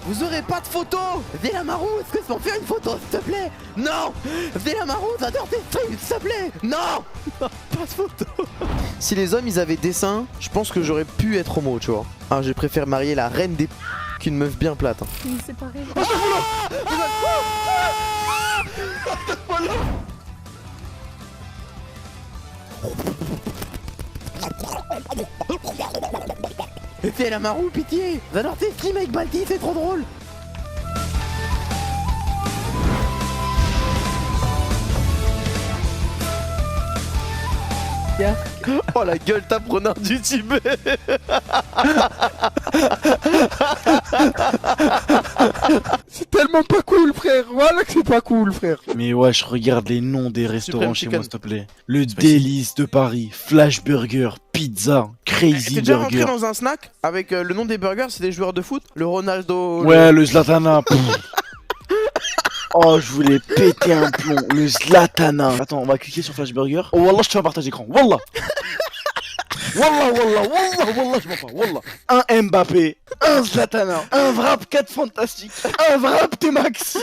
Vous aurez pas de photo. Vélamaru, est-ce que je peux en faire une photo s'il te plaît? Non. Vélamaru, j'adore tes streams s'il te plaît. Non. Pas de photo. Si les hommes ils avaient dessin, je pense que j'aurais pu être homo, tu vois. Ah, je préfère marier la reine des qu'une meuf bien plate. Hein. Mais c'est pareil. Vélamaru, pitié. J'adore tes streams avec Balti, c'est trop drôle. Oh la gueule t'appreneur du Tibet. C'est tellement pas cool, frère. Voilà que c'est pas cool, frère. Mais ouais, je regarde les noms des restaurants Supreme chez Chicken. moi, s'il te plaît. Le Délice de Paris, Flash Burger, Pizza, Crazy T'es déjà rentré Burger. dans un snack avec le nom des burgers, c'est des joueurs de foot? Le Ronaldo. Ouais, le Zlatana. Oh, je voulais péter un plomb. Le Zlatana. Attends, on va cliquer sur Flash Burger. Oh, Wallah, je te fais un partage d'écran. Wallah. Wallah, wallah, wallah, wallah, je m'en pas. Wallah. Un Mbappé, un Zlatana, un Vrap 4 fantastique, un Vrap T-Max.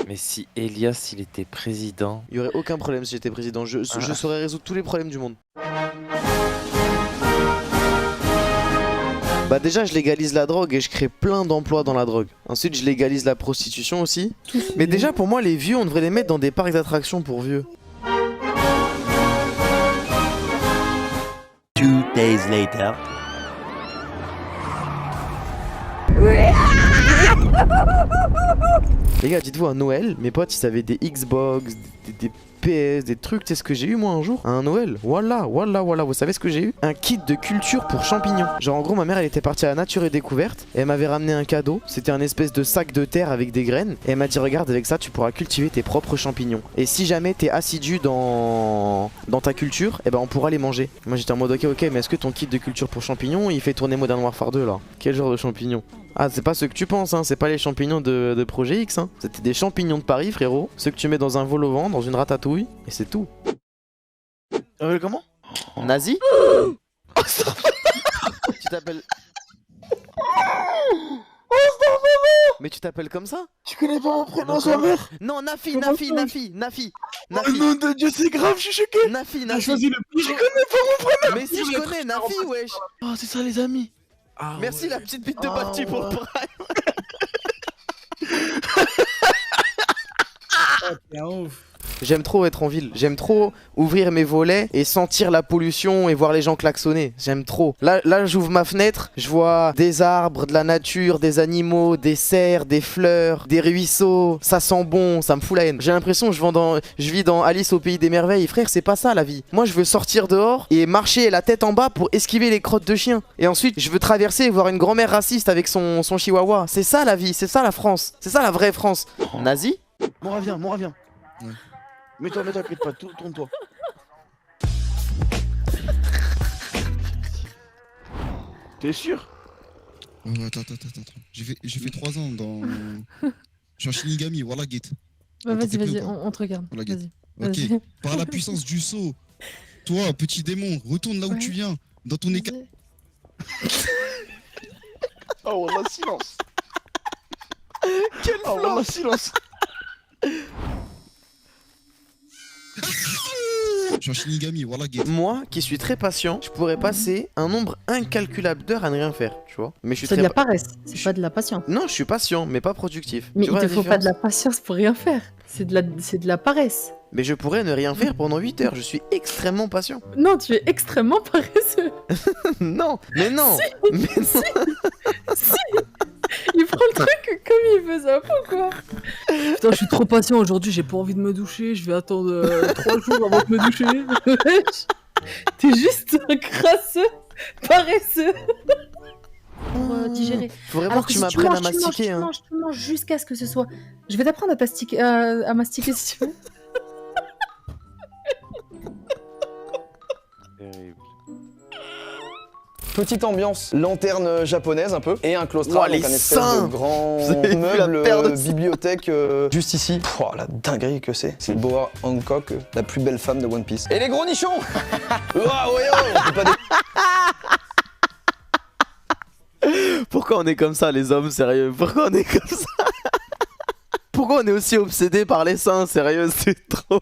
Mais si Elias il était président. Il y aurait aucun problème si j'étais président. Je saurais résoudre tous les problèmes du monde. Bah déjà je légalise la drogue et je crée plein d'emplois dans la drogue. Ensuite je légalise la prostitution aussi. Mais déjà pour moi les vieux on devrait les mettre dans des parcs d'attractions pour vieux. 2 days later. Les gars dites-vous à Noël, mes potes ils avaient des Xbox, des PS, des trucs, tu sais ce que j'ai eu moi un jour? À un Noël, voilà, vous savez ce que j'ai eu? Un kit de culture pour champignons. Genre en gros ma mère elle était partie à la nature et découverte et elle m'avait ramené un cadeau. C'était un espèce de sac de terre avec des graines et elle m'a dit regarde avec ça tu pourras cultiver tes propres champignons. Et si jamais t'es assidu dans ta culture, et ben on pourra les manger. Moi j'étais en mode ok mais est-ce que ton kit de culture pour champignons il fait tourner Modern Warfare 2 là? Quel genre de champignons? Ah c'est pas ceux que tu penses hein, c'est pas les champignons de Projet X hein. C'était des champignons de Paris frérot. Ceux que tu mets dans un vol au vent, dans une ratatouille et c'est tout. Comment? Nazi? Tu t'appelles... Mais tu t'appelles comme ça? Tu connais pas mon prénom, sa mère? Non, Nafi. Oh nom de Dieu, c'est grave, je suis choqué. Nafi. J'ai choisi le plus. Je connais pas mon prénom. Mais si je connais Nafi, wesh. Oh, c'est ça, les amis. Merci la petite bite de Balti pour le prime. C'est un ouf. J'aime trop être en ville, j'aime trop ouvrir mes volets et sentir la pollution et voir les gens klaxonner, j'aime trop. Là j'ouvre ma fenêtre, je vois des arbres, de la nature, des animaux, des cerfs, des fleurs, des ruisseaux, ça sent bon, ça me fout la haine. J'ai l'impression que je vis dans Alice au pays des merveilles, frère c'est pas ça la vie. Moi je veux sortir dehors et marcher la tête en bas pour esquiver les crottes de chiens. Et ensuite je veux traverser et voir une grand-mère raciste avec son chihuahua. C'est ça la vie, c'est ça la France, c'est ça la vraie France. Nazi? Mora, viens. Ouais. Mets-toi, t'inquiète pas, tourne-toi. T'es sûr? Attends. J'ai fait 3 ans dans... Je suis un Shinigami, voilà, Gate. Bah, vas-y, T'entends vas-y, plus ou pas on te regarde. Voilà, Vas-y. Ok, Vas-y. par la puissance du saut, toi, petit démon, retourne là où Ouais. tu viens, dans ton écart. Vas-y. Oh, wallah, silence. Oh, wallah, silence. Je suis un Shinigami, voilà, Gate. Moi, qui suis très patient, je pourrais passer un nombre incalculable d'heures à ne rien faire, tu vois. Mais je suis C'est de très la paresse, c'est pas de la patience. Non, je suis patient, mais pas productif. Mais Tu il vois te la faut pas de la différence patience pour rien faire. C'est de la paresse. Mais je pourrais ne rien faire pendant 8 heures, je suis extrêmement patient. Non, tu es extrêmement paresseux. Non, mais non, mais non. Si. Il prend le truc comme il veut, ça ou quoi? Putain, je suis trop patient aujourd'hui, j'ai pas envie de me doucher, je vais attendre 3 jours avant de me doucher. T'es juste un crasseux, paresseux. Pour digérer. Faut vraiment Alors que tu si m'apprennes à manges, mastiquer. Hein. tu manges jusqu'à ce que ce soit. Je vais t'apprendre à mastiquer si tu veux. Terrible. Petite ambiance lanterne japonaise un peu et un claustral, Ouah, donc les un espèce seins. de grand Vous avez vu la meuble paire de seins bibliothèque juste ici. Pouah, la dinguerie que c'est Boa Hancock, la plus belle femme de One Piece. Et les gros nichons. Ouah, ouais, oh, on peut pas Pourquoi on est comme ça les hommes, sérieux? Pourquoi on est comme ça? Pourquoi on est aussi obsédé par les seins, sérieux? C'est trop.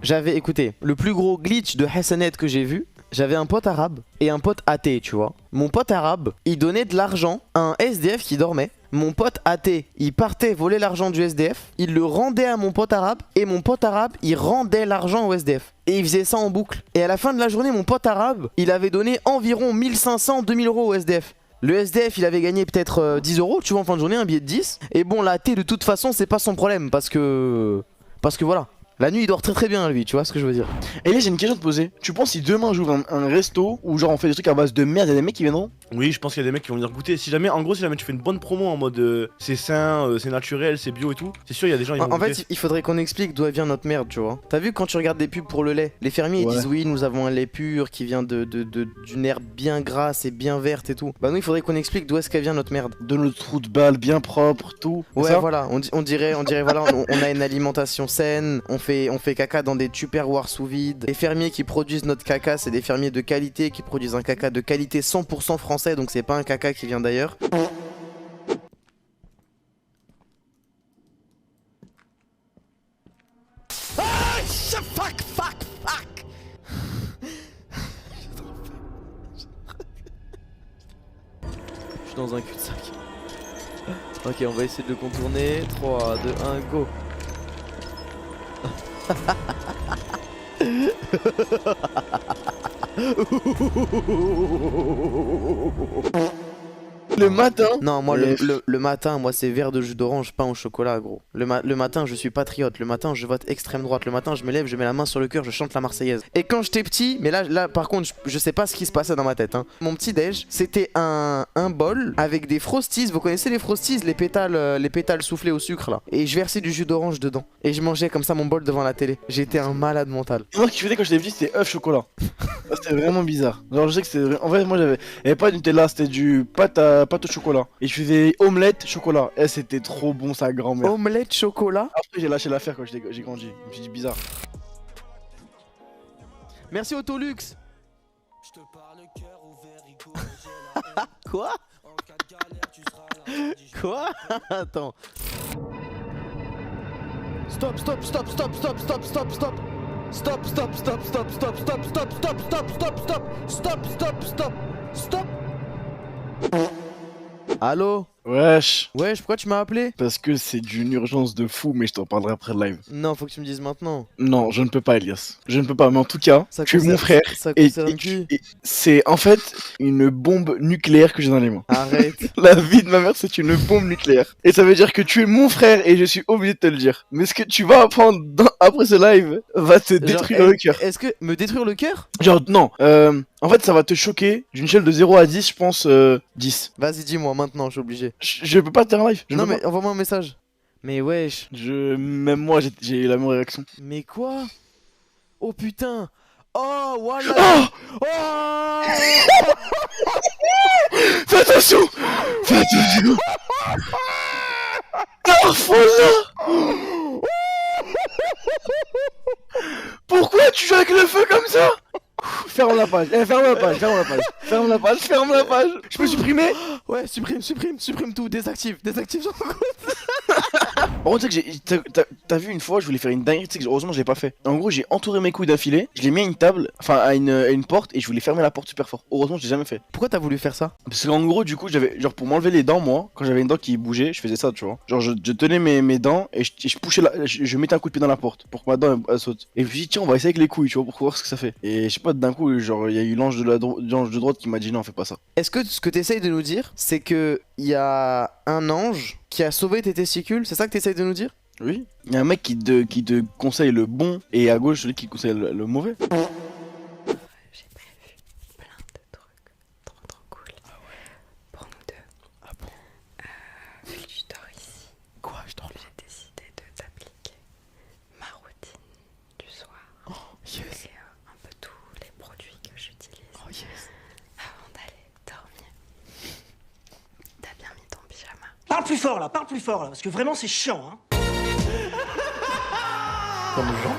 J'avais, écoutez, le plus gros glitch de Hassanet que j'ai vu. J'avais un pote arabe et un pote athée, tu vois. Mon pote arabe, il donnait de l'argent à un SDF qui dormait. Mon pote athée, il partait voler l'argent du SDF, il le rendait à mon pote arabe, et mon pote arabe, il rendait l'argent au SDF. Et il faisait ça en boucle. Et à la fin de la journée, mon pote arabe, il avait donné environ 1500-2000 euros au SDF. Le SDF, il avait gagné peut-être 10 euros, tu vois, en fin de journée, un billet de 10. Et bon, l'athée, de toute façon, c'est pas son problème, parce que voilà. La nuit il dort très bien lui, tu vois ce que je veux dire. Et là j'ai une question à te poser. Tu penses si demain j'ouvre un resto où genre on fait des trucs à base de merde, y'a des mecs qui viendront? Oui, je pense qu'il y a des mecs qui vont venir goûter. Si jamais, en gros, si jamais tu fais une bonne promo en mode c'est sain, c'est naturel, c'est bio et tout, c'est sûr il y a des gens qui vont En goûter. fait il faudrait qu'on explique d'où vient notre merde, tu vois. T'as vu quand tu regardes des pubs pour le lait, les fermiers ils disent oui nous avons un lait pur qui vient d'une herbe bien grasse et bien verte et tout. Bah nous il faudrait qu'on explique d'où est-ce qu'elle vient notre merde. De notre trou de balle bien propre, tout. Ouais ça voilà, on dirait voilà, on a une alimentation saine, on fait caca dans des tupperwares sous vide. Les fermiers qui produisent notre caca, c'est des fermiers de qualité qui produisent un caca de qualité 100% français, donc c'est pas un caca qui vient d'ailleurs. Fuck. Je suis dans un cul-de-sac. Ok, on va essayer de le contourner. 3, 2, 1, go. Le matin. Non, moi le matin, moi c'est verre de jus d'orange, pain au chocolat, gros. Le matin, je suis patriote. Le matin, je vote extrême droite. Le matin, je me lève, je mets la main sur le cœur, je chante la Marseillaise. Et quand j'étais petit, mais là par contre, je sais pas ce qui se passait dans ma tête. Hein. Mon petit déj, c'était un bol avec des frosties. Vous connaissez les frosties, les pétales soufflés au sucre là. Et je versais du jus d'orange dedans. Et je mangeais comme ça mon bol devant la télé. J'étais un malade mental. Moi ce qui faisait quand j'étais petit c'était œuf chocolat. C'était vraiment bizarre. Genre je sais que c'était. En fait moi y'avait pas du Nutella, c'était du pâte au chocolat. Et je faisais omelette chocolat. Et c'était trop bon sa grand-mère. Omelette chocolat. Après j'ai lâché l'affaire quand j'ai grandi. Je me suis dit bizarre. Merci Autolux. Quoi? Quoi? Attends. Stop. Allô? Wesh. Wesh, pourquoi tu m'as appelé? Parce que c'est d'une urgence de fou, mais je t'en parlerai après le live. Non, faut que tu me dises maintenant. Non, je ne peux pas, Elias. Je ne peux pas, mais en tout cas, Ça tu es mon concerne- frère. Ça Et, concerne qui? c'est en fait une bombe nucléaire que j'ai dans les mains. Arrête. La vie de ma mère, c'est une bombe nucléaire. Et ça veut dire que tu es mon frère et je suis obligé de te le dire. Mais ce que tu vas apprendre après ce live va te détruire le cœur. Est-ce que me détruire le cœur? Genre, non. En fait, ça va te choquer d'une échelle de 0 à 10, je pense 10. Vas-y, dis-moi maintenant, je suis obligé. Je peux pas te dire en live. Non, mais envoie-moi un message. Mais wesh. Même moi, j'ai eu la même réaction. Mais quoi? Oh putain. Oh, voilà. Oh Oh. Fais attention. Fais attention. Arfola. Pourquoi tu joues avec le feu comme ça? Ferme la page, ferme la page. Je peux supprimer? Ouais, supprime tout, désactive sur ton compte. Par contre, tu sais que t'as vu une fois, je voulais faire une dinguerie, tu sais que heureusement je l'ai pas fait. En gros, j'ai entouré mes couilles d'un filet, je l'ai mis à une table, enfin à une porte, et je voulais fermer la porte super fort. Heureusement, je l'ai jamais fait. Pourquoi t'as voulu faire ça? Parce qu'en gros, du coup, j'avais, genre pour m'enlever les dents, moi, quand j'avais une dent qui bougeait, je faisais ça, tu vois. Genre, je tenais mes dents et je poussais je mettais un coup de pied dans la porte pour que ma dent elle saute. Et je me suis dit, tiens, on va essayer avec les couilles, tu vois, pour voir ce que ça fait. Et je sais pas, d'un coup, genre, il y a eu l'ange de droite qui m'a dit non, fais pas ça. Est-ce que ce que t'essayes de nous dire, c'est que il y a un ange qui a sauvé tes testicules? C'est ça que t'essayes de nous dire? Oui. Il y a un mec qui te conseille le bon et à gauche celui qui conseille le mauvais. J'ai prévu plein de trucs trop cool pour nous deux. Ah bon? Vu que tu dors ici, Quoi, je dors là? j'ai décidé de t'appliquer ma routine du soir Yes. et un peu tous les produits que j'utilise Oh yes. avant d'aller dormir. T'as bien mis ton pyjama? Parle plus fort là, parce que vraiment c'est chiant hein. Comme Jean.